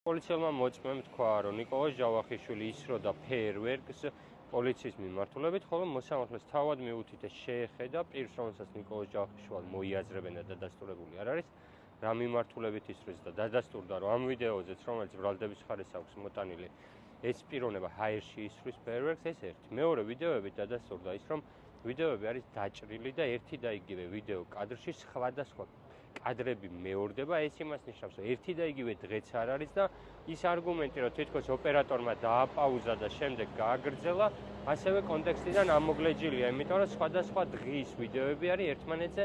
პოლიციელმა მოწმემ თქვა, რომ ნიკოლოზ ჯავახიშვილი ისროდა ფეერვერკს პოლიციის მიმართულებით, ხოლო მოსამართლეს თავად მიუთითეს შეეხედა პირს, რომელსაც ნიკოლოზ ჯავახიშვილს მოიაზრებენ და დადასტურებული არ არის, რა მიმართულებით ისრვის და დადასტურდა, რომ ამ ვიდეოზეც, რომელიც ბრალდების ხარეს აქვს მოტანილი, ეს პიროვნება ჰაერში ისრვის ფეერვერკს, ეს ერთი. მეორე ვიდეოებით დადასტურდა ის, რომ ვიდეოები არის დაჭრილი და ერთი და იგივე ვიდეო კადრში სხვადასხვა კადრები მეორდება, ეს იმას ნიშნავს, რომ ერთი და იგივე დღეც არ არის და ის არგუმენტი, რომ თითქოს ოპერატორმა დააპაუზა და შემდეგ გააგრძელა, ასევე კონტექსტიდან ამოგლეჯილია, იმიტომ რომ სხვადასხვა დღის ვიდეოები არის ერთმანეთზე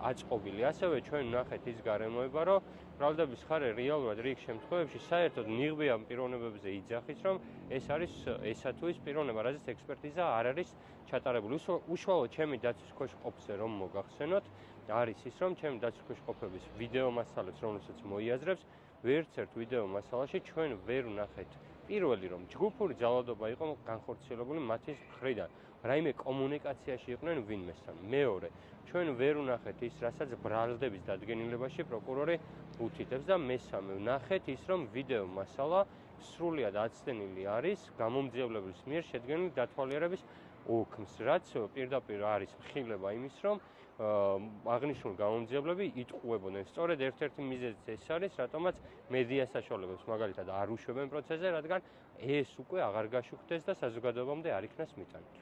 აწყობილი. ასევე ჩვენ ვნახეთ ის გარემოება, რომ ბრალდების ხარე რეალურად რიგ შემთხვევებში საერთოდ ნიღბი ამ პიროვნებებზე იძახის, რომ ეს არის ესა თუ ის პიროვნება, რაზეც ექსპერტიზა არ არის ჩატარებული. უშუალოდ ჩემი დაცვის ქვეშ ყოფზე რომ მოგახსენოთ, არის ის, რომ ჩემი დაცვის ქვეშ ყოფების ვიდეო მასალებს, რომელსაც მოიაზრებს, ვერც ერთ ვიდეო მასალაში ჩვენ ვერ ვნახეთ. პირველი რომ ჯგუფური ძალადობა იყო განხორციელებული მათი მხრიდან, რაიმე კომუნიკაციაში იყვნენ ვინმესთან. მეორე, ჩვენ ვერ ვნახეთ ის, რასაც ბრალდების დადგენილებაში პროკურორი უთითებს და მესამე ვნახეთ ის, რომ ვიდეო მასალა სრულად აცდენილი არის გამომძიებლებლის მიერ შედგენილი დათვალიერების ოქმს, რაც პირდაპირ არის მხილება იმის, რომ აღნიშნული გამომძიებლები იტყუებოდნენ. სწორედ ერთ-ერთი მიზეზიც ეს არის, რატომაც მედია საშუალებებს მაგალითად არ უშვებენ პროცესზე, რადგან ეს უკვე აღარ გაშუქდეს და საზოგადოებამდე არ იქნას მიტანილი.